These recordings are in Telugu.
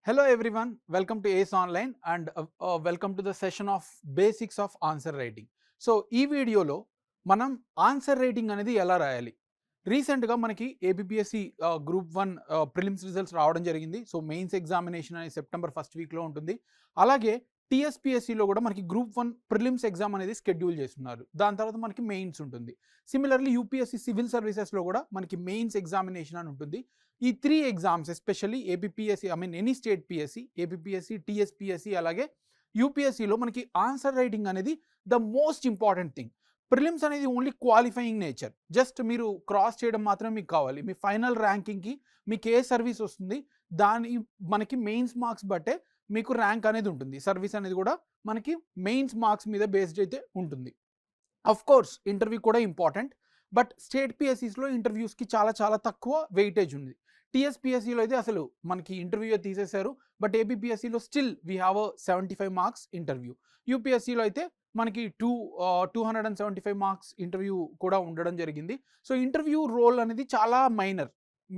Hello everyone, welcome to ACE Online and welcome to the session of Basics of Answer Writing. So ఈ వీడియోలో మనం ఆన్సర్ రైటింగ్ అనేది ఎలా రాయాలి. రీసెంట్గా మనకి ఏపీఎస్సి గ్రూప్ 1 ప్రిలిమ్స్ రిజల్ట్స్ రావడం జరిగింది. సో మెయిన్స్ ఎగ్జామినేషన్ అనేది సెప్టెంబర్ ఫస్ట్ వీక్లో ఉంటుంది. అలాగే టీఎస్పీఎస్సిలో కూడా మనకి గ్రూప్ 1 ప్రిలిమ్స్ ఎగ్జామ్ అనేది షెడ్యూల్ చేస్తున్నారు. దాని తర్వాత మనకి మెయిన్స్ ఉంటుంది. సిమిలర్లీ యూపీఎస్సి సివిల్ సర్వీసెస్లో కూడా మనకి మెయిన్స్ ఎగ్జామినేషన్ అని ఉంటుంది. ఈ 3 exams especially APSC any state PSC, APSC, TSPSC అలాగే యూపీఎస్సిలో మనకి ఆన్సర్ రైటింగ్ అనేది the most important thing. Prelims అనేది ఓన్లీ క్వాలిఫైయింగ్ నేచర్, జస్ట్ మీరు క్రాస్ చేయడం మాత్రమే మీకు కావాలి. మీ ఫైనల్ ర్యాంకింగ్కి మీకు ఏ సర్వీస్ వస్తుంది దాని మనకి మెయిన్స్ మార్క్స్ బట్టే మీకు ర్యాంక్ అనేది ఉంటుంది. సర్వీస్ అనేది కూడా మనకి మెయిన్స్ మార్క్స్ మీద బేస్డ్ అయితే ఉంటుంది. అఫ్ కోర్స్ ఇంటర్వ్యూ కూడా ఇంపార్టెంట్, బట్ స్టేట్ పిఎస్సిస్లో ఇంటర్వ్యూస్కి చాలా తక్కువ వెయిటేజ్ ఉంది. టీఎస్పీఎస్సిలో అయితే అసలు మనకి ఇంటర్వ్యూ తీసేశారు, బట్ ఏపీఎస్సిలో still we have 75 marks interview. యూపీఎస్సిలో అయితే మనకి 275 మార్క్స్ ఇంటర్వ్యూ కూడా ఉండడం జరిగింది. సో ఇంటర్వ్యూ రోల్ అనేది చాలా మైనర్.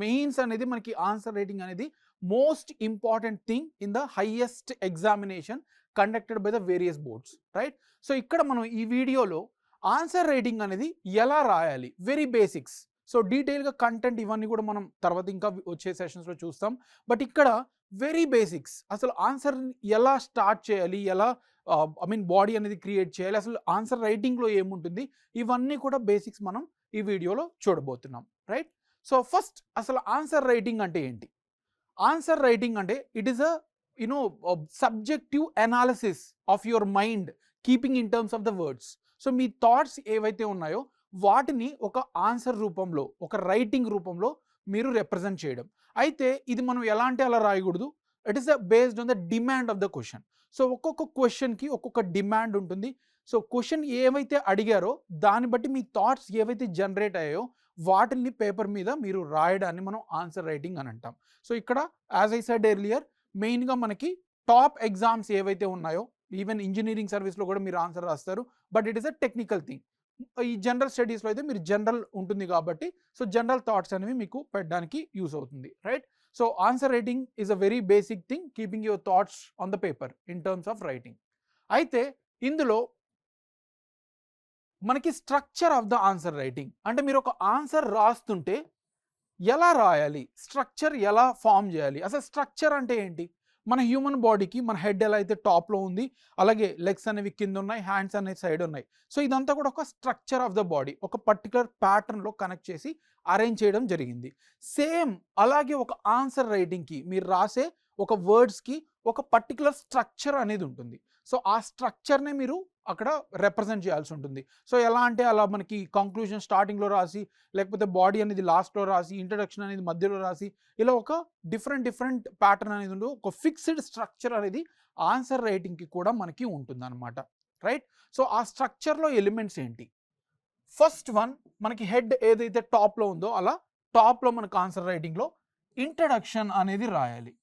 మెయిన్స్ అనేది మనకి ఆన్సర్ రైటింగ్ అనేది most important thing in the highest examination conducted by the various boards, right? So ఇక్కడ మనం ఈ వీడియోలో ఆన్సర్ రైటింగ్ అనేది ఎలా రాయాలి, వెరీ బేసిక్స్. సో డీటెయిల్గా కంటెంట్ ఇవన్నీ కూడా మనం తర్వాత ఇంకా వచ్చే సెషన్స్లో చూస్తాం. బట్ ఇక్కడ వెరీ బేసిక్స్, అసలు ఆన్సర్ ఎలా స్టార్ట్ చేయాలి, ఎలా బాడీ అనేది క్రియేట్ చేయాలి, అసలు ఆన్సర్ రైటింగ్లో ఏముంటుంది, ఇవన్నీ కూడా బేసిక్స్ మనం ఈ వీడియోలో చూడబోతున్నాం, రైట్? సో ఫస్ట్ అసలు ఆన్సర్ రైటింగ్ అంటే ఏంటి? ఆన్సర్ రైటింగ్ అంటే it is subjective analysis of your mind keeping in terms of the words. So me thoughts ఏవైతే ఉన్నాయో వాటిని ఒక ఆన్సర్ రూపంలో, ఒక రైటింగ్ రూపంలో మీరు రిప్రజెంట్ చేయడం. అయితే ఇది మనం ఎలా అంటే అలా రాయకూడదు. It is based on the demand of the question. So ఒక్కొక్క క్వశ్చన్కి ఒక్కొక్క డిమాండ్ ఉంటుంది. సో క్వశ్చన్ ఏవైతే అడిగారో దాన్ని బట్టి మీ థాట్స్ ఏవైతే జనరేట్ అయ్యాయో వాటిని పేపర్ మీద మీరు రాయడాన్ని మనం ఆన్సర్ రైటింగ్ అని అంటాం. సో ఇక్కడ యాజ్ ఐ సెడ్ ఎర్లియర్, మెయిన్గా మనకి టాప్ ఎగ్జామ్స్ ఏవైతే ఉన్నాయో, ఈవెన్ ఇంజనీరింగ్ సర్వీస్లో కూడా మీరు ఆన్సర్ రాస్తారు, but it is a technical thing. ఈ జనరల్ స్టడీస్లో అయితే మీరు జనరల్ ఉంటుంది కాబట్టి సో జనరల్ థాట్స్ అనేవి మీకు పెట్టడానికి యూస్ అవుతుంది, right? So answer writing is a very basic thing, keeping your thoughts on the paper in terms of writing. అయితే ఇందులో మనకి structure of the answer writing అంటే మీరు ఒక ఆన్సర్ రాస్తుంటే ఎలా రాయాలి, స్ట్రక్చర్ ఎలా ఫామ్ చేయాలి. అసలు స్ట్రక్చర్ అంటే ఏంటి? మన హ్యూమన్ బాడీకి మన హెడ్ ఎలా అయితే టాప్లో ఉంది, అలాగే లెగ్స్ అనేవి కింద ఉన్నాయి, హ్యాండ్స్ అనేవి సైడ్ ఉన్నాయి. సో ఇదంతా కూడా ఒక స్ట్రక్చర్ ఆఫ్ ద బాడీ, ఒక పర్టికులర్ ప్యాటర్న్లో కనెక్ట్ చేసి అరేంజ్ చేయడం జరిగింది. సేమ్ అలాగే ఒక ఆన్సర్ రైటింగ్కి మీరు రాసే ఒక వర్డ్స్కి ఒక పర్టికులర్ స్ట్రక్చర్ అనేది ఉంటుంది. సో ఆ స్ట్రక్చర్నే మీరు అక్కడ రిప్రజెంట్ చేయాల్సి ఉంటుంది. సో ఎలా అంటే అలా మనకి కంక్లూజన్ స్టార్టింగ్లో రాసి, లేకపోతే బాడీ అనేది లాస్ట్లో రాసి, ఇంట్రడక్షన్ అనేది మధ్యలో రాసి, ఇలా ఒక డిఫరెంట్ ప్యాటర్న్ అనేది ఉంటుంది. ఒక ఫిక్స్డ్ స్ట్రక్చర్ అనేది ఆన్సర్ రైటింగ్కి కూడా మనకి ఉంటుంది అనమాట, రైట్? సో ఆ స్ట్రక్చర్లో ఎలిమెంట్స్ ఏంటి? ఫస్ట్ వన్, మనకి హెడ్ ఏదైతే టాప్లో ఉందో అలా టాప్లో మనకు ఆన్సర్ రైటింగ్లో ఇంట్రడక్షన్ అనేది రాయాలి.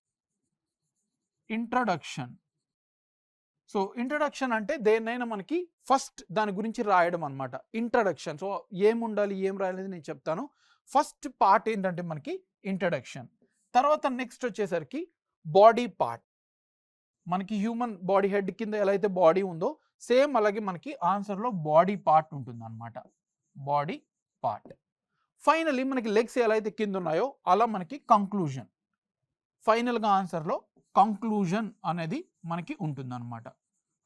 ఇంట్రడక్షన్. సో ఇంట్రడక్షన్ అంటే దేన్నైనా మనకి ఫస్ట్ దాని గురించి రాయడం అనమాట, ఇంట్రడక్షన్. సో ఏముండాలి, ఏం రాయాలి నేను చెప్తాను. ఫస్ట్ పార్ట్ ఏంటంటే మనకి ఇంట్రడక్షన్. తర్వాత నెక్స్ట్ వచ్చేసరికి బాడీ పార్ట్. మనకి హ్యూమన్ బాడీ హెడ్ కింద ఎలా అయితే బాడీ ఉందో సేమ్ అలాగే మనకి ఆన్సర్లో బాడీ పార్ట్ ఉంటుంది అనమాట, బాడీ పార్ట్. ఫైనలీ మనకి లెగ్స్ ఎలా అయితే కింద ఉన్నాయో అలా మనకి కంక్లూజన్. ఫైనల్గా ఆన్సర్లో కంక్లూజన్ అనేది మనకి ఉంటుంది అనమాట.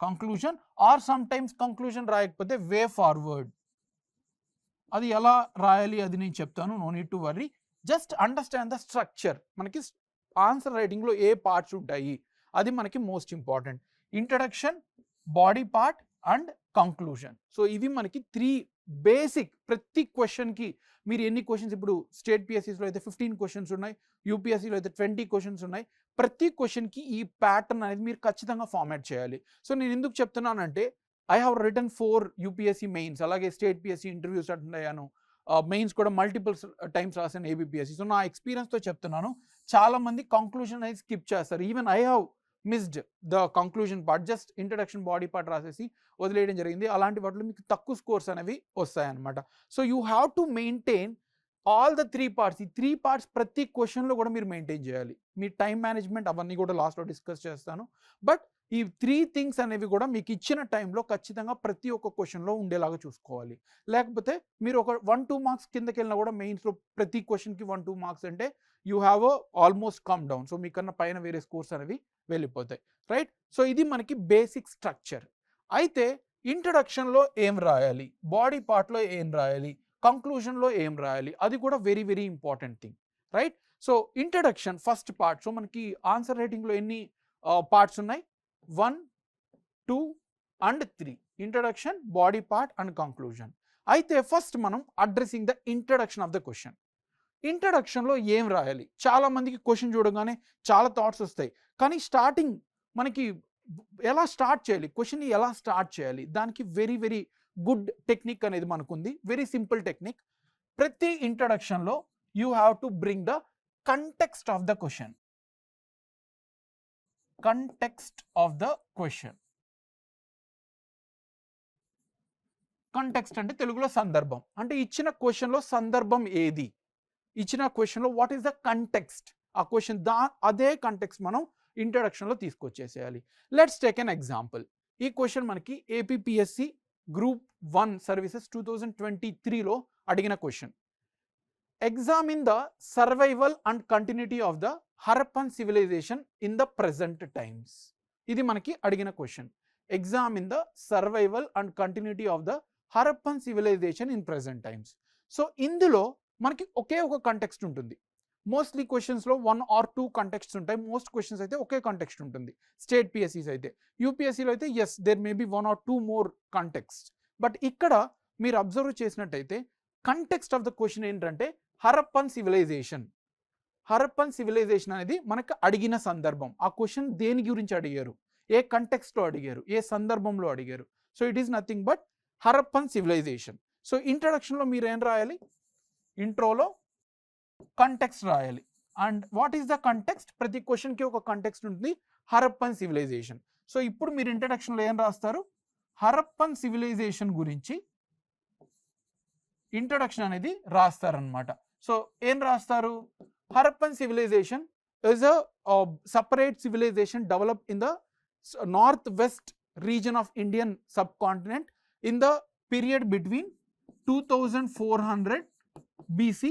Conclusion or sometimes conclusion రాయకపోతే వే ఫార్వర్డ్. అది ఎలా రాయాలి అది నేను చెప్తాను, no need to worry. Just understand the structure. మనకి ఆన్సర్ రైటింగ్లో ఏ పార్ట్స్ ఉంటాయి అది మనకి most important. Introduction, body part and conclusion. So ఇవి మనకి 3 బేసిక్. ప్రతి క్వశ్చన్కి మీరు ఎన్ని క్వశ్చన్స్, ఇప్పుడు స్టేట్ పిఎస్సిస్లో అయితే 15 క్వశ్చన్స్ ఉన్నాయి, యూపీఎస్సిలో అయితే 20 క్వశ్చన్స్ ఉన్నాయి. ప్రతి క్వశ్చన్కి ఈ ప్యాటర్న్ అనేది మీరు ఖచ్చితంగా ఫార్మాట్ చేయాలి. సో నేను ఎందుకు చెప్తున్నానంటే I have return 4 UPSC mains, అలాగే స్టేట్ పిఎస్సి ఇంటర్వ్యూస్ అటెండ్ అయ్యాను, మెయిన్స్ కూడా మల్టిపుల్ టైమ్స్ రాసాను ఏబిపిఎస్సి. సో నా ఎక్స్పీరియన్స్తో చెప్తున్నాను, చాలామంది కంక్లూజన్ అనేది స్కిప్ చేస్తారు. Even I have missed the conclusion part, just introduction body part రాసేసి వదిలేయడం జరిగింది. అలాంటి వాటిలో మీకు తక్కువ స్కోర్స్ అనేవి వస్తాయన్నమాట. So you have to maintain all the 3 parts, ఈ 3 పార్ట్స్ ప్రతి క్వశ్చన్లో కూడా మీరు మెయింటైన్ చేయాలి. మీ టైం మేనేజ్మెంట్ అవన్నీ కూడా లాస్ట్లో డిస్కస్ చేస్తాను. బట్ ఈ 3 థింగ్స్ అనేవి కూడా మీకు ఇచ్చిన టైంలో ఖచ్చితంగా ప్రతి ఒక్క క్వశ్చన్లో ఉండేలాగా చూసుకోవాలి. లేకపోతే మీరు ఒక 1-2 మార్క్స్ కిందకి వెళ్ళినా కూడా మెయిన్స్లో ప్రతి క్వశ్చన్కి 1-2 మార్క్స్ అంటే you have almost come down. So మీకన్నా పైన వేరే స్కోర్స్ అనేవి వెళ్ళిపోతాయి, రైట్? సో ఇది మనకి బేసిక్ స్ట్రక్చర్. అయితే ఇంట్రడక్షన్లో ఏం రాయాలి, బాడీ పార్ట్లో ఏం రాయాలి, కంక్లూజన్లో ఏం రాయాలి, అది కూడా very very important thing, right? So introduction first part. So మనకి ఆన్సర్ రైటింగ్లో ఎన్ని పార్ట్స్ ఉన్నాయి? 1, 2 and 3. Introduction, body part and conclusion. అయితే ఫస్ట్ మనం addressing the introduction of the question. ఇంట్రడక్షన్లో ఏం రాయాలి? చాలా మందికి క్వశ్చన్ చూడగానే చాలా థాట్స్ వస్తాయి, కానీ స్టార్టింగ్ మనకి ఎలా స్టార్ట్ చేయాలి, క్వశ్చన్ని ఎలా స్టార్ట్ చేయాలి, దానికి వెరీ వెరీ గుడ్ టెక్నిక్ అనేది మనకుంది. Very simple technique. ప్రతి ఇంట్రడక్షన్లో you have to bring the context of the question. Context of the question. Context అంటే తెలుగులో సందర్భం. అంటే ఇచ్చిన క్వశ్చన్లో సందర్భం ఏది, ఇచ్చిన క్వశ్చన్లో వాట్ ఈస్ ద కంటెక్స్ట్, ఆ క్వశ్చన్ అదే కంటెక్స్ట్ మనం ఇంట్రడక్షన్లో తీసుకొచ్చేసేయాలి. Let's take an example. ఈ క్వశ్చన్ మనకి ఏపీపీఎస్సి గ్రూప్ 1 సర్వీసెస్ 2023లో అడిగిన question. Examine the survival and continuity of the Harappan civilization in the present times. ఇది మనకి అడిగిన question. Examine the survival and continuity of the Harappan civilization in present times. So ఇందులో మనకి ఒకే ఒక కంటెక్స్ట్ ఉంటుంది. మోస్ట్లీ క్వశ్చన్స్లో 1 or 2 కంటెక్ట్స్ ఉంటాయి. మోస్ట్ క్వశ్చన్స్ అయితే ఒకే కంటెక్స్ట్ ఉంటుంది. స్టేట్ పిఎస్సీస్ అయితే, యూపీఎస్సీలో అయితే as there may be 1 or 2 more context. But ఇక్కడ మీరు అబ్జర్వ్ చేసినట్టయితే కంటెక్స్ట్ ఆఫ్ ద క్వశ్చన్ ఏంటంటే హరప్పన్ సివిలైజేషన్. హరప్పన్ సివిలైజేషన్ అనేది మనకు అడిగిన సందర్భం. ఆ క్వశ్చన్ దేని గురించి అడిగారు, ఏ కంటెక్స్ట్లో అడిగారు, ఏ సందర్భంలో అడిగారు. So it is nothing but Harappan civilisation. So ఇంట్రడక్షన్లో మీరు ఏం రాయాలి, ఇంట్రోలో కంటెక్స్ట్ రాయాలి. And what is the context? ప్రతి క్వశ్చన్కి ఒక కంటెక్స్ట్ ఉంటుంది. Harappan civilisation. సో ఇప్పుడు మీరు ఇంట్రడక్షన్లో ఏం రాస్తారు, హరప్పన్ సివిలైజేషన్ గురించి ఇంట్రడక్షన్ అనేది రాస్తారనమాట. సో ఏం రాస్తారు, Harappan civilisation is a separate civilization developed in the northwest region of Indian subcontinent in the period between 2400 BC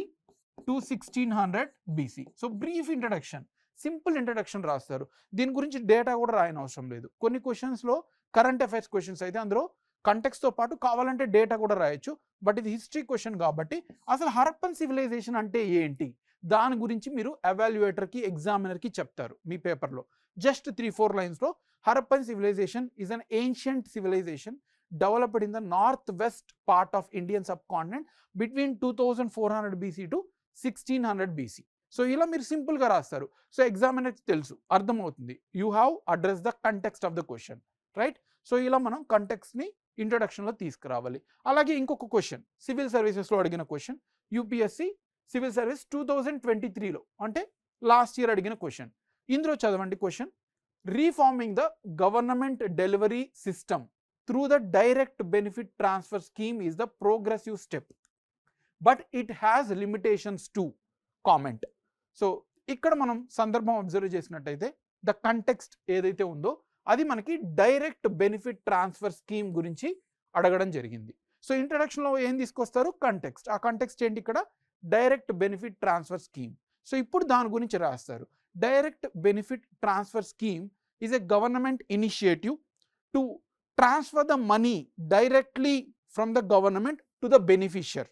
to 1600 BC. So brief introduction, simple introduction రాస్తారు. దీని గురించి డేటా కూడా రాయని అవసరం లేదు. కొన్ని క్వశ్చన్స్లో కరెంట్ అఫైర్స్ క్వశ్చన్స్ అయితే అందులో కంటెక్స్ట్తో పాటు కావాలంటే డేటా కూడా రాయొచ్చు. బట్ ఇది హిస్టరీ క్వశ్చన్ కాబట్టి అసలు హరప్పన్ సివిలైజేషన్ అంటే ఏంటి, దాని గురించి మీరు ఎవాల్యుయేటర్కి, ఎగ్జామినర్కి చెప్తారు మీ పేపర్లో. జస్ట్ 3-4 లైన్స్లో Harappan civilisation is an ancient civilization developed in the north west part of Indian subcontinent between 2400 BC to 1600 BC. So ఇలా మీరు సింపుల్గా రాస్తారు. సో ఎగ్జామినర్కి తెలుసు, అర్థమవుతుంది. You have address the context of the question, right? So ఇలా మనం కంటెక్స్ట్ని ఇంట్రడక్షన్లో తీసుకురావాలి. అలాగే ఇంకొక క్వశ్చన్ సివిల్ సర్వీసెస్లో అడిగిన క్వశ్చన్, యూపీఎస్సి సివిల్ సర్వీస్ 2023లో అంటే లాస్ట్ ఇయర్ అడిగిన క్వశ్చన్. ఇందులో చదవండి question. Reforming the government delivery system through the direct benefit transfer scheme is the progressive step but it has limitations to comment. So ఇక్కడ మనం సందర్భం అబ్జర్వ్ చేసినట్టయితే ద కంటెక్స్ట్ ఏదైతే ఉందో అది మనకి డైరెక్ట్ బెనిఫిట్ ట్రాన్స్ఫర్ స్కీమ్ గురించి అడగడం జరిగింది. సో ఇంట్రడక్షన్లో ఏం తీసుకొస్తారు, కంటెక్స్ట్. ఆ కంటెక్స్ట్ ఏంటి, ఇక్కడ direct benefit transfer scheme. So ఇప్పుడు దాని గురించి రాస్తారు. Direct benefit transfer scheme is a government initiative to transfer the money directly from the government to the beneficiary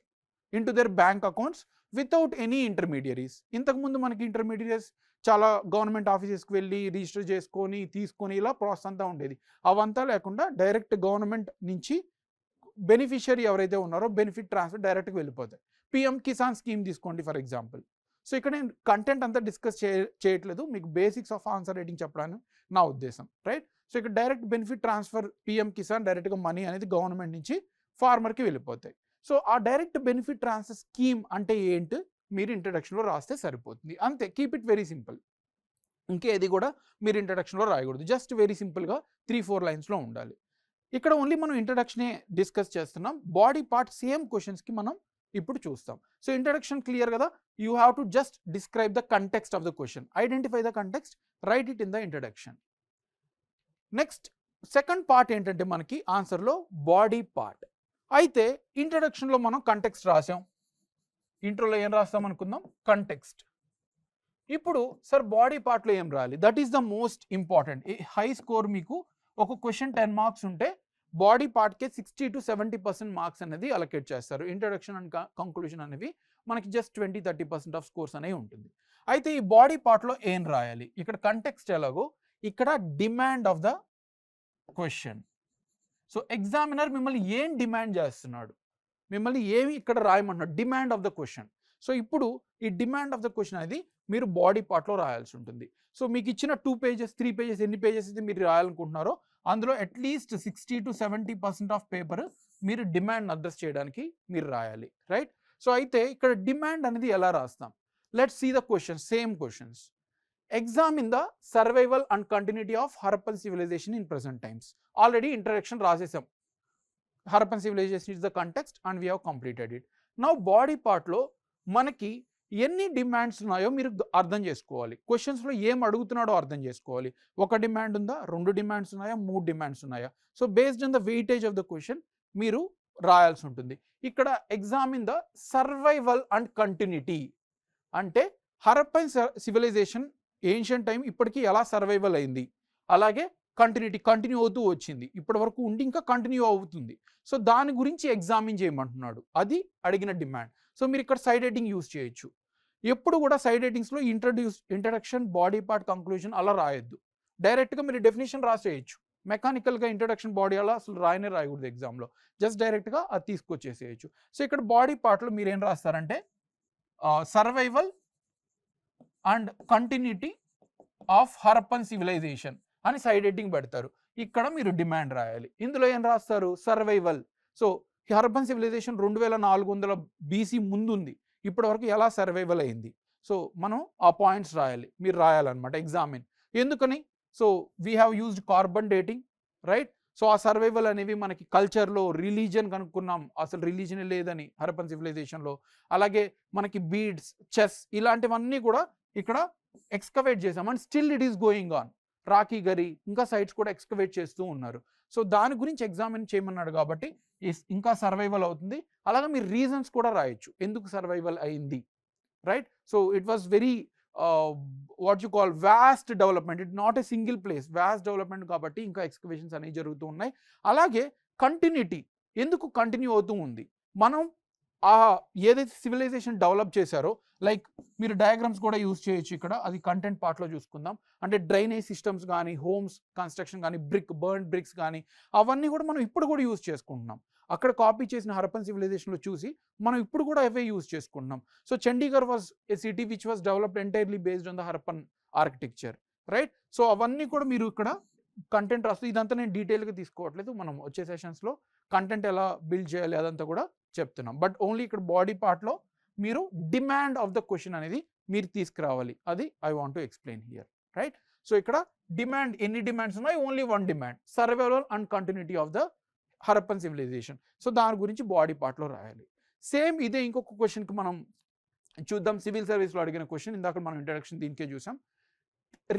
in to their bank accounts without any intermediaries. ఇంతకుముందు మనకి ఇంటర్మీడియరీస్ చాలా గవర్నమెంట్ ఆఫీసెస్కి వెళ్ళి రిజిస్టర్ చేసుకొని తీసుకొని ఇలా ప్రాసెస్ అంతా ఉండేది. అవంతా లేకుండా డైరెక్ట్ గవర్నమెంట్ నుంచి బెనిఫిషియరీ ఎవరైతే ఉన్నారో బెనిఫిట్ ట్రాన్స్ఫర్ డైరెక్ట్గా వెళ్ళిపోతాయి. పిఎం కిసాన్ స్కీమ్ తీసుకోండి ఫర్ ఎగ్జాంపుల్. సో ఇక్కడ నేను కంటెంట్ అంతా డిస్కస్ చేయట్లేదు, మీకు బేసిక్స్ ఆఫ్ ఆన్సర్ రైటింగ్ చెప్పడానికి నా ఉద్దేశం, రైట్? సో ఇక్కడ direct benefit transfer PM Kisan డైరెక్ట్గా మనీ అనేది గవర్నమెంట్ నుంచి ఫార్మర్కి వెళ్ళిపోతాయి. సో ఆ డైరెక్ట్ బెనిఫిట్ ట్రాన్స్ఫర్ స్కీమ్ అంటే ఏంటి మీరు ఇంట్రడక్షన్లో రాస్తే సరిపోతుంది, అంతే. Keep it very simple. ఇంకేది కూడా మీరు ఇంట్రడక్షన్లో రాయకూడదు, జస్ట్ వెరీ సింపుల్గా 3-4 లైన్స్లో ఉండాలి. ఇక్కడ ఓన్లీ మనం ఇంట్రడక్షనే డిస్కస్ చేస్తున్నాం. బాడీ పార్ట్ సేమ్ క్వశ్చన్స్కి మనం ఇప్పుడు చూస్తాం. సో ఇంట్రడక్షన్ క్లియర్ కదా. You have to just describe the context of the question, identify the context, right it in the introduction. Next second part ఏంటంటే మనకి ఆన్సర్లో బాడీ పార్ట్. అయితే ఇంట్రడక్షన్లో మనం కంటెక్స్ట్ రాసాం, ఇంట్రోలో ఏం రాస్తాం అనుకుందాం, కంటెక్స్ట్. ఇప్పుడు సార్ బాడీ పార్ట్లో ఏం రాయాలి, that is the most important. High score మీకు ఒక క్వశ్చన్ 10 మార్క్స్ ఉంటే బాడీ పార్ట్కే 60 to 70% మార్క్స్ అనేది అలొకేట్ చేస్తారు. ఇంట్రడక్షన్ అండ్ కంక్లూజన్ అనేవి మనకి జస్ట్ 20-30% ఆఫ్ స్కోర్స్ అనేవి ఉంటుంది. అయితే ఈ బాడీ పార్ట్లో ఏం రాయాలి, ఇక్కడ కంటెక్స్ట్ ఎలాగో ఇక్కడ demand of the question. So ఎగ్జామినర్ మిమ్మల్ని ఏం డిమాండ్ చేస్తున్నాడు, మిమ్మల్ని ఏమి ఇక్కడ రాయమంటున్నాడు, demand of the question. So ఇప్పుడు ఈ డిమాండ్ ఆఫ్ ద క్వశ్చన్ అనేది మీరు బాడీ పార్ట్లో రాయాల్సి ఉంటుంది. సో మీకు ఇచ్చిన 2 pages 3 pages ఎన్ని పేజెస్ అయితే మీరు రాయాలనుకుంటున్నారో అందులో అట్లీస్ట్ 60 to 70% ఆఫ్ పేపర్ మీరు డిమాండ్ అడ్రస్ చేయడానికి మీరు రాయాలి, రైట్. సో అయితే ఇక్కడ డిమాండ్ అనేది ఎలా రాస్తాం, let's see the question, same questions. Examine the survival and continuity of Harappan civilization in present times. Already introduction రాసేసాం, Harappan civilization is the context and we have completed it. Now body పార్ట్లో మనకి ఎన్ని డిమాండ్స్ ఉన్నాయో మీరు అర్థం చేసుకోవాలి, క్వశ్చన్స్లో ఏం అడుగుతున్నాడో అర్థం చేసుకోవాలి. ఒక డిమాండ్ ఉందా, 2 డిమాండ్స్ ఉన్నాయా, 3 డిమాండ్స్ ఉన్నాయా. So based on the weightage of the question మీరు రాయాల్సి ఉంటుంది. ఇక్కడ examine the survival and continuity అంటే హరప్పన్ సివిలైజేషన్ ఏన్షియంట్ టైం ఇప్పటికీ ఎలా సర్వైవల్ అయింది, అలాగే కంటిన్యూ అవుతూ వచ్చింది, ఇప్పటి వరకు ఉండి ఇంకా కంటిన్యూ అవుతుంది. సో దాని గురించి ఎగ్జామిన్ చేయమంటున్నాడు, అది అడిగిన డిమాండ్. సో మీరు ఇక్కడ సైడ్ హెడ్డింగ్ యూజ్ చేయొచ్చు. ఎప్పుడు కూడా సైడ్ హెడ్డింగ్స్లో ఇంట్రడక్షన్, బాడీ పార్ట్, కంక్లూజన్ అలా రాయొద్దు. డైరెక్ట్గా మీరు డెఫినేషన్ రాసేయచ్చు. మెకానికల్గా ఇంట్రడక్షన్ బాడీ అలా అసలు రాయకూడదు ఎగ్జామ్లో, జస్ట్ డైరెక్ట్గా అది తీసుకొచ్చేసేయచ్చు. సో ఇక్కడ బాడీ పార్ట్లో మీరు ఏం రాస్తారంటే survival and continuity of Harappan civilization అని సైడ్ హెడ్డింగ్ పెడతారు. ఇక్కడ మీరు డిమాండ్ రాయాలి. ఇందులో ఏం రాస్తారు, survival. So Harappan civilization 2400 BC ముందు ఉంది, ఇప్పటి వరకు ఎలా సర్వైవల్ అయింది. సో మనం ఆ పాయింట్స్ రాయాలి, మీరు రాయాలన్నమాట ఎగ్జామిన్. ఎందుకని, so we have used carbon dating, right. So ఆ సర్వైవల్ అనేవి మనకి కల్చర్లో రిలీజియన్ కనుక్కున్నాం, అసలు రిలీజియన్ లేదని హరప్పన్ సివిలైజేషన్లో. అలాగే మనకి బీడ్స్, చెస్ ఇలాంటివన్నీ కూడా ఇక్కడ ఎక్స్కవేట్ చేసాం and still it is going on. Rocky గరి ఇంకా సైట్స్ కూడా ఎక్స్కవేట్ చేస్తూ ఉన్నారు. సో దాని గురించి ఎగ్జామిన్ చేయమన్నాడు కాబట్టి ఇంకా సర్వైవల్ అవుతుంది. అలాగే మీరు రీజన్స్ కూడా రాయొచ్చు ఎందుకు సర్వైవల్ అయింది, right. So it was very what you call vast development, it not a single place, vast development కాబట్టి ఇంకా ఎక్స్కవేషన్స్ అనేవి జరుగుతూ ఉన్నాయి. అలాగే కంటిన్యూటీ ఎందుకు కంటిన్యూ అవుతూ ఉంది, మనం ఏదైతే సివిలైజేషన్ డెవలప్ చేశారో, లైక్ మీరు డయాగ్రామ్స్ కూడా యూజ్ చేయొచ్చు ఇక్కడ, అది కంటెంట్ పార్ట్లో చూసుకుందాం. అంటే డ్రైనేజ్ సిస్టమ్స్ కానీ, హోమ్స్ కన్స్ట్రక్షన్ కానీ, బర్న్ బ్రిక్స్ కానీ అవన్నీ కూడా మనం ఇప్పుడు కూడా యూజ్ చేసుకుంటున్నాం. అక్కడ కాపీ చేసిన హరప్పన్ సివిలైజేషన్లో చూసి మనం ఇప్పుడు కూడా అవే యూజ్ చేసుకుంటున్నాం. So Chandigarh was a city which was developed entirely based on the Harappan architecture, right. So అవన్నీ కూడా మీరు ఇక్కడ కంటెంట్ రాస్తూ, ఇదంతా నేను డీటెయిల్గా తీసుకోవట్లేదు, మనం వచ్చే సెషన్స్లో కంటెంట్ ఎలా బిల్డ్ చేయాలి అదంతా కూడా చెప్తున్నాం. బట్ ఓన్లీ ఇక్కడ బాడీ పార్ట్లో మీరు డిమాండ్ ఆఫ్ ద క్వశ్చన్ అనేది మీరు తీసుకురావాలి, అది I want to explain here, right. So ఇక్కడ డిమాండ్ ఎన్ని డిమాండ్స్ ఉన్నాయి, only 1 demand, survival and continuity of the Harappan civilisation. So దాని గురించి బాడీ పార్ట్లో రాయాలి. సేమ్ ఇదే ఇంకొక క్వశ్చన్కి మనం చూద్దాం, సివిల్ సర్వీస్లో అడిగిన క్వశ్చన్, ఇందాక మనం ఇంట్రడక్షన్ దీనికే చూసాం.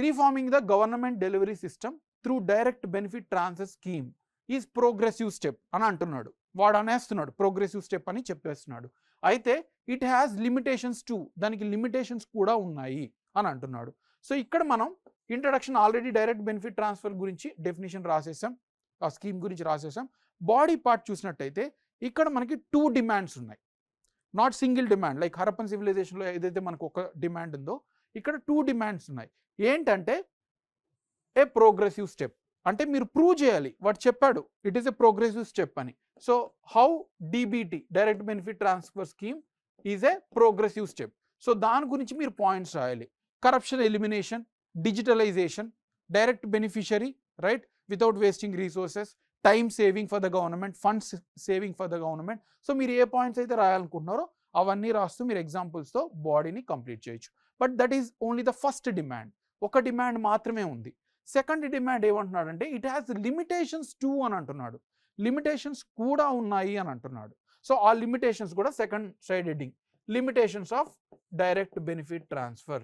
Reforming the government delivery system through direct benefit transfer scheme is progressive step అని అంటున్నాడు, వాడు అనేస్తున్నాడు ప్రోగ్రెసివ్ స్టెప్ అని చెప్పేస్తున్నాడు. అయితే ఇట్ హ్యాస్ లిమిటేషన్స్ టు, దానికి లిమిటేషన్స్ కూడా ఉన్నాయి అని అంటున్నాడు. సో ఇక్కడ మనం introduction already direct benefit transfer గురించి డెఫినేషన్ రాసేసాం, ఆ స్కీమ్ గురించి రాసేసాం. బాడీ పార్ట్ చూసినట్టయితే ఇక్కడ మనకి 2 డిమాండ్స్ ఉన్నాయి, not single demand. Like Harappan సివిలైజేషన్లో ఏదైతే మనకు ఒక డిమాండ్ ఉందో ఇక్కడ 2 డిమాండ్స్ ఉన్నాయి. ఏంటంటే ఏ ప్రోగ్రెసివ్ స్టెప్, అంటే మీరు ప్రూవ్ చేయాలి, వాడు చెప్పాడు it is a progressive step అని. So how DBT direct benefit transfer scheme is a progressive step. So దాని గురించి మీరు పాయింట్స్ రాయాలి. Corruption elimination, digitalization, direct beneficiary, right, without wasting resources, time saving for the government, funds saving for the government. So మీరు ఏ పాయింట్స్ అయితే రాయాలనుకుంటున్నారో అవన్నీ రాస్తూ మీరు ఎగ్జాంపుల్స్తో బాడీని కంప్లీట్ చేయొచ్చు. But that is only the first demand, ఒక డిమాండ్ మాత్రమే ఉంది. సెకండ్ డిమాండ్ ఏమంటున్నాడంటే ఇట్ హ్యాస్ లిమిటేషన్స్ టూ అని అంటున్నాడు, లిమిటేషన్స్ కూడా ఉన్నాయి అని అంటున్నాడు. సో ఆ లిమిటేషన్స్ కూడా second side heading, limitations of direct benefit transfer.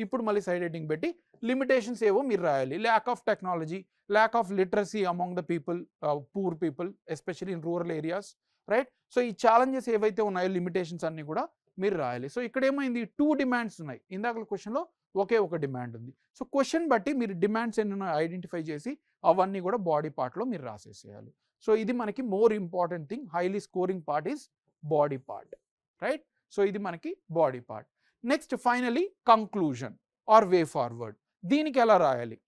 ఇప్పుడు మళ్ళీ సైడ్ హెడ్డింగ్ పెట్టి లిమిటేషన్స్ ఏవో మీరు రాయాలి. Lack of technology, lakh of literacy among the people, poor people especially in rural areas, right. So ఈ ఛాలెంజెస్ ఏవైతే ఉన్నాయో లిమిటేషన్స్ అన్ని కూడా మీరు రాయాలి. సో ఇక్కడ ఏమైంది, 2 డిమాండ్స్ ఉన్నాయి. ఇందాక క్వశ్చన్లో ఒకే ఒక డిమాండ్ ఉంది. సో క్వశ్చన్ బట్టి మీరు డిమాండ్స్ ఎన్ని ఐడెంటిఫై చేసి అవన్నీ కూడా బాడీ పార్ట్లో మీరు రాసేసేయాలి. సో ఇది మనకి more important thing, highly scoring part is body part, right. So ఇది మనకి body part. Next finally conclusion or way forward. దీనికి ఎలా రాయాలి?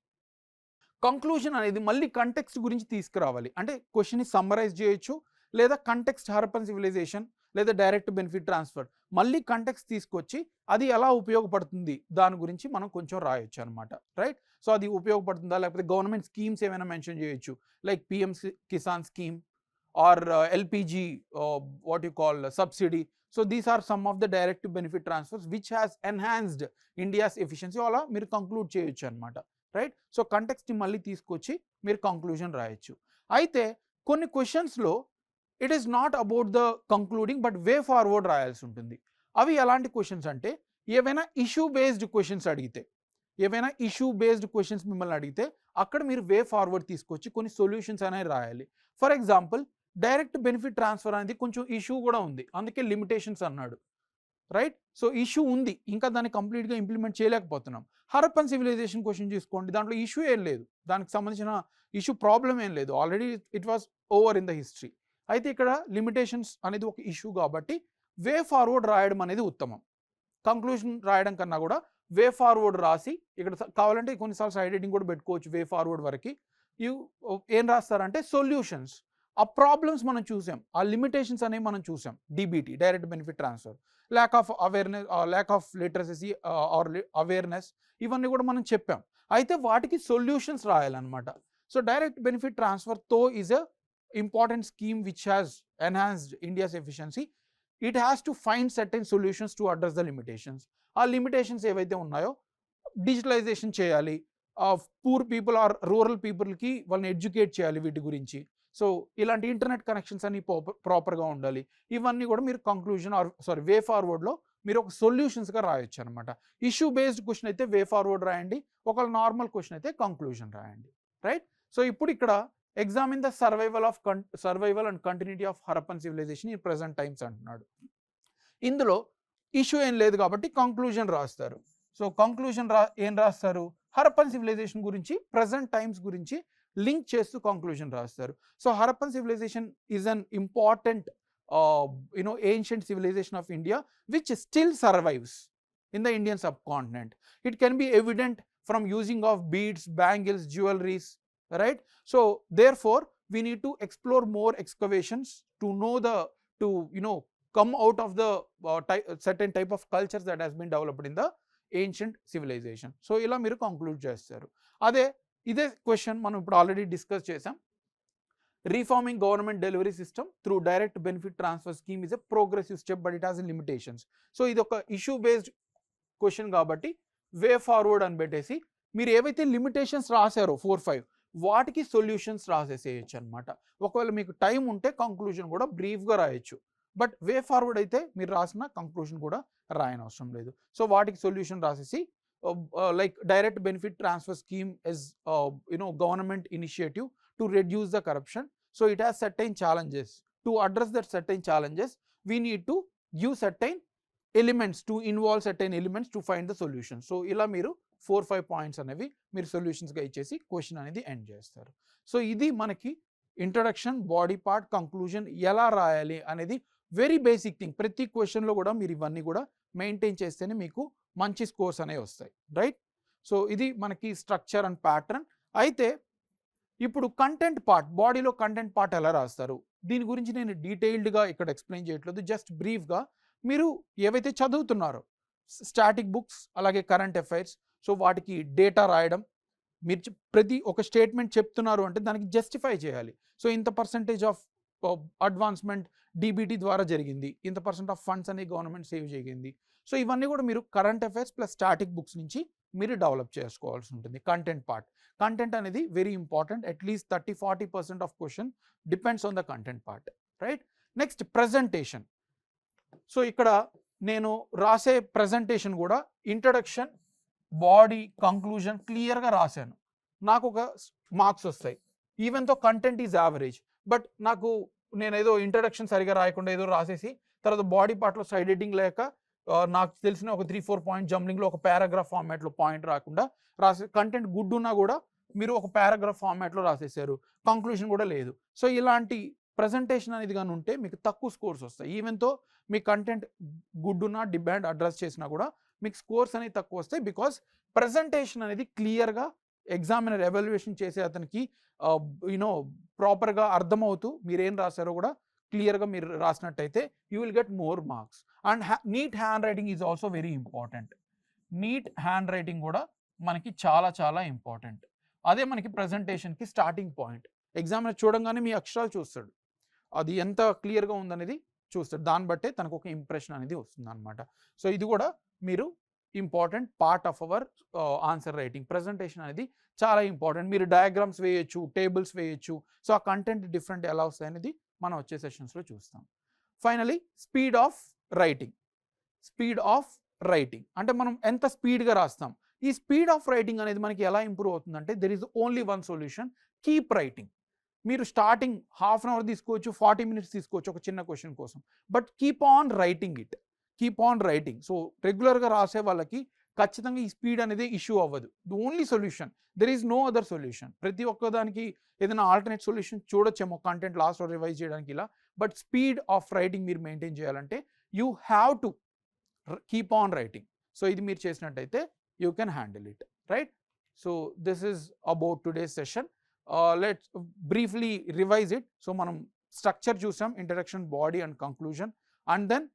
కంక్లూజన్ అనేది మళ్ళీ కంటెక్స్ట్ గురించి తీసుకురావాలి. అంటే క్వశ్చన్ని సమ్మరైజ్ చేయొచ్చు, లేదా కంటెక్స్ట్ హరప్పన్ సివిలైజేషన్ లేదా డైరెక్ట్ బెనిఫిట్ ట్రాన్స్ఫర్ మళ్ళీ కంటెక్స్ట్ తీసుకొచ్చి అది ఎలా ఉపయోగపడుతుంది దాని గురించి మనం కొంచెం రాయొచ్చు అనమాట, రైట్. సో అది ఉపయోగపడుతుందా, లేకపోతే గవర్నమెంట్ స్కీమ్స్ ఏమైనా మెన్షన్ చేయొచ్చు, like PM Kisan scheme or LPG what you call subsidy. So these are some of the direct benefit transfers which has enhanced India's efficiency. అలా మీరు కంక్లూడ్ చేయొచ్చు అనమాట, రైట్. సో కంటెక్స్ట్ని మళ్ళీ తీసుకొచ్చి మీరు కంక్లూజన్ రాయొచ్చు. అయితే కొన్ని క్వశ్చన్స్లో it is not about the concluding but way forward రాయాల్సి ఉంటుంది. అవి ఎలాంటి క్వశ్చన్స్ అంటే, ఏవైనా ఇష్యూ బేస్డ్ క్వశ్చన్స్ అడిగితే, ఏవైనా ఇష్యూ బేస్డ్ క్వశ్చన్స్ మిమ్మల్ని అడిగితే అక్కడ మీరు వే ఫార్వర్డ్ తీసుకొచ్చి కొన్ని సొల్యూషన్స్ అనేవి రాయాలి. For example direct benefit transfer అనేది కొంచెం ఇష్యూ కూడా ఉంది, అందుకే లిమిటేషన్స్ అన్నాడు, రైట్. సో ఇష్యూ ఉంది, ఇంకా దాన్ని కంప్లీట్గా ఇంప్లిమెంట్ చేయలేకపోతున్నాం. హరప్పన్ సివిలైజేషన్ క్వశ్చన్ చూసుకోండి, దాంట్లో ఇష్యూ ఏం లేదు, దానికి సంబంధించిన ఇష్యూ ప్రాబ్లం ఏం లేదు, already it was over in the history. అయితే ఇక్కడ లిమిటేషన్స్ అనేది ఒక ఇష్యూ కాబట్టి వే ఫార్వర్డ్ రాయడం అనేది ఉత్తమం. కంక్లూజన్ రాయడం కన్నా కూడా వే ఫార్వర్డ్ రాసి, ఇక్కడ కావాలంటే కొన్నిసార్లు సైడ్ హెడ్డింగ్ కూడా పెట్టుకోవచ్చు వే ఫార్వర్డ్ వరకు. ఏం రాస్తారంటే సొల్యూషన్స్, ఆ ప్రాబ్లమ్స్ మనం చూసాం, ఆ లిమిటేషన్స్ అనేవి మనం చూసాం. DBT direct benefit transfer, lack of awareness, lack of literacy or awareness, ఇవన్నీ కూడా మనం చెప్పాం. అయితే వాటికి సొల్యూషన్స్ రాయాలన్నమాట. సో డైరెక్ట్ బెనిఫిట్ ట్రాన్స్ఫర్ తో is a important scheme which has enhanced India's efficiency. It has to find certain solutions to address the limitations. ఆ లిమిటేషన్స్ ఏవైతే ఉన్నాయో డిజిటలైజేషన్ చేయాలి, పూర్ పీపుల్ ఆర్ రూరల్ పీపుల్కి వాళ్ళని ఎడ్యుకేట్ చేయాలి వీటి గురించి. సో ఇలాంటి ఇంటర్నెట్ కనెక్షన్స్ అన్ని ప్రాపర్గా ఉండాలి. ఇవన్నీ కూడా మీరు కంక్లూజన్ ఆర్ వే ఫార్వర్డ్లో మీరు ఒక సొల్యూషన్స్గా రాయొచ్చు అనమాట. ఇష్యూ బేస్డ్ క్వశ్చన్ అయితే వే ఫార్వర్డ్ రాయండి, ఒక నార్మల్ క్వశ్చన్ అయితే కంక్లూజన్ రాయండి, రైట్. సో ఇప్పుడు ఇక్కడ examine the survival and continuity of Harappan civilization in present times అంటున్నాడు. ఇందులో ఇష్యూ ఏం లేదు కాబట్టి కంక్లూజన్ రాస్తారు. సో కంక్లూజన్ ఏం రాస్తారు, హరప్పన్ సివిలైజేషన్ గురించి ప్రెజెంట్ టైమ్స్ గురించి లింక్ చేస్తూ కంక్లూజన్ రాస్తారు. So Harappan civilisation is an important ancient civilization of India which still survives in the Indian subcontinent. It can be evident from using of beads, bangles, jewelries, right. So therefore we need to explore more excavations to know come out of the certain type of cultures that has been developed in the ancient civilization. So ila మీరు కంక్లూడ్ చేస్తారు. ఇదే క్వశ్చన్ మనం ఇప్పుడు ఆల్రెడీ డిస్కస్ చేసాం. Reforming government delivery system through direct benefit transfer scheme is a progressive step but it has limitations. So ఇది ఒక ఇష్యూ బేస్డ్ క్వశ్చన్ కాబట్టి వే ఫార్వర్డ్ అని పెట్టేసి మీరు ఏవైతే లిమిటేషన్స్ రాశారో 4-5 వాటికి సొల్యూషన్స్ రాసేసేయచ్చు అనమాట. ఒకవేళ మీకు టైం ఉంటే కంక్లూజన్ కూడా బ్రీఫ్గా రాయొచ్చు, బట్ వే ఫార్వర్డ్ అయితే మీరు రాసిన కంక్లూజన్ కూడా రాయనవసరం లేదు. సో వాటికి సొల్యూషన్ రాసేసి like direct benefit transfer scheme is government initiative to reduce the corruption. So it has certain challenges. To address that certain challenges, we need to give certain elements, to involve certain elements to find the solution. So ila మీరు 4-5 పాయింట్స్ అనేవి మీరు సొల్యూషన్స్గా ఇచ్చేసి క్వశ్చన్ అనేది ఎండ్ చేస్తారు. సో ఇది మనకి ఇంట్రడక్షన్, బాడీ పార్ట్, కంక్లూజన్ ఎలా రాయాలి అనేది వెరీ బేసిక్ థింగ్. ప్రతి క్వశ్చన్లో కూడా మీరు ఇవన్నీ కూడా మెయింటైన్ చేస్తేనే మీకు మంచి స్కోర్స్ అనేవి వస్తాయి, రైట్. సో ఇది మనకి స్ట్రక్చర్ అండ్ ప్యాటర్న్. అయితే ఇప్పుడు కంటెంట్ పార్ట్, బాడీలో కంటెంట్ పార్ట్ ఎలా రాస్తారు దీని గురించి నేను డీటెయిల్డ్గా ఇక్కడ ఎక్స్ప్లెయిన్ చేయట్లేదు, జస్ట్ బ్రీఫ్గా మీరు ఏవైతే చదువుతున్నారో స్టాటిక్ బుక్స్ అలాగే కరెంట్ అఫైర్స్, సో వాటికి డేటా రాయడం. మీరు ప్రతి ఒక స్టేట్మెంట్ చెప్తున్నారు అంటే దానికి జస్టిఫై చేయాలి. సో ఇంత పర్సంటేజ్ ఆఫ్ అడ్వాన్స్మెంట్ డీబీటీ ద్వారా జరిగింది, ఇంత % ఆఫ్ ఫండ్స్ అనేది గవర్నమెంట్ సేవ్ చేయింది. సో ఇవన్నీ కూడా మీరు current affairs plus static books నుంచి మీరు డెవలప్ చేసుకోవాల్సి ఉంటుంది. కంటెంట్ పార్ట్, కంటెంట్ అనేది very important. At least 30-40% of question depends on the content part, right. Next presentation. So ఇక్కడ నేను రాసే ప్రజెంటేషన్ కూడా ఇంట్రడక్షన్, బాడీ, కంక్లూజన్ క్లియర్గా రాశాను. నాకు ఒక మార్క్స్ వస్తాయి. ఈవెన్ తో కంటెంట్ ఈజ్ యావరేజ్, బట్ నేను ఏదో ఇంట్రడక్షన్ సరిగా రాయకుండా ఏదో రాసేసి తర్వాత బాడీ పార్ట్లో సైడ్ ఎడిటింగ్ లేక నాకు తెలిసిన ఒక 3-4 పాయింట్ జంబ్లింగ్లో ఒక పారాగ్రాఫ్ ఫార్మాట్లో పాయింట్ రాకుండా రాసే, కంటెంట్ గుడ్ ఉన్నా కూడా మీరు ఒక పారాగ్రాఫ్ ఫార్మాట్లో రాసేసారు, కంక్లూజన్ కూడా లేదు. సో ఇలాంటి ప్రజెంటేషన్ అనేది కానీ ఉంటే మీకు తక్కువ స్కోర్స్ వస్తాయి. ఈవెన్తో మీ కంటెంట్ గుడ్ ఉన్నా, డిమాండ్ అడ్రస్ చేసినా కూడా మీకు స్కోర్స్ అనేవి తక్కువ వస్తాయి. బికాస్ ప్రజెంటేషన్ అనేది క్లియర్గా ఎగ్జామినర్ ఎవాల్యుయేషన్ చేసే అతనికి ప్రాపర్గా అర్థమవుతూ మీరేం రాశారో కూడా క్లియర్గా మీరు రాసినట్టయితే you will get more marks. And neat handwriting is also very important. Neat handwriting కూడా మనకి చాలా చాలా ఇంపార్టెంట్. అదే మనకి ప్రజెంటేషన్కి స్టార్టింగ్ పాయింట్. ఎగ్జామినర్ చూడంగానే మీ అక్షరాలు చూస్తాడు, అది ఎంత క్లియర్గా ఉందనేది చూస్తాడు, దాన్ని బట్టే తనకు ఒక ఇంప్రెషన్ అనేది వస్తుంది అనమాట. సో ఇది కూడా మీరు important part of our answer writing. Presentation అనేది చాలా ఇంపార్టెంట్. మీరు డయాగ్రామ్స్ వేయచ్చు, టేబుల్స్ వేయచ్చు. సో ఆ కంటెంట్ డిఫరెంట్ ఎలా వస్తాయి అనేది మనం వచ్చే సెషన్స్లో చూస్తాం. Finally speed of writing. Speed of writing అంటే మనం ఎంత స్పీడ్గా రాస్తాం. ఈ స్పీడ్ ఆఫ్ రైటింగ్ అనేది మనకి ఎలా ఇంప్రూవ్ అవుతుందంటే there is only one solution, keep writing. మీరు స్టార్టింగ్ హాఫ్ అన్ అవర్ తీసుకోవచ్చు, 40 మినిట్స్ తీసుకోవచ్చు ఒక చిన్న క్వశ్చన్ కోసం, but keep on writing it, keep on writing. So రెగ్యులర్గా రాసే వాళ్ళకి ఖచ్చితంగా ఈ స్పీడ్ అనేది ఇష్యూ అవ్వదు. The only solution, there is no other solution. ప్రతి ఒక్కదానికి ఏదైనా ఆల్టర్నేట్ సొల్యూషన్ చూడొచ్చేమో కంటెంట్ లాస్ట్లో రివైజ్ చేయడానికి ఇలా, బట్ స్పీడ్ ఆఫ్ రైటింగ్ మీరు మెయింటైన్ చేయాలంటే you have to keep on writing. So ఇది మీరు చేసినట్టయితే you can handle it, right? So this is about today's session. Let's briefly revise it. So మనం స్ట్రక్చర్ చూసాం, introduction, body and conclusion. And then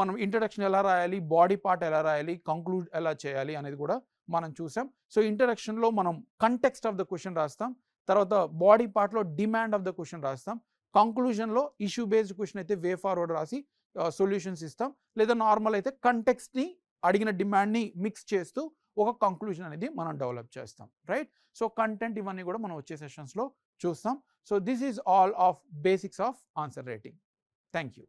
మనం ఇంట్రడక్షన్ ఎలా రాయాలి, బాడీ పార్ట్ ఎలా రాయాలి, కంక్లూడ్ ఎలా చేయాలి అనేది కూడా మనం చూసాం. సో ఇంట్రడక్షన్లో మనం కంటెక్స్ట్ ఆఫ్ ద క్వశ్చన్ రాస్తాం, తర్వాత బాడీ పార్ట్లో డిమాండ్ ఆఫ్ ద క్వశ్చన్ రాస్తాం, కంక్లూజన్లో ఇష్యూ బేస్డ్ క్వశ్చన్ అయితే వే ఫార్వర్డ్ రాసి సొల్యూషన్స్ ఇస్తాం, లేదా నార్మల్ అయితే కంటెక్స్ట్ని అడిగిన డిమాండ్ని మిక్స్ చేస్తూ ఒక కంక్లూజన్ అనేది మనం డెవలప్ చేస్తాం, రైట్? సో కంటెంట్ ఇవన్నీ కూడా మనం వచ్చే సెషన్స్లో చూస్తాం. So this is all of basics of answer writing. Thank you.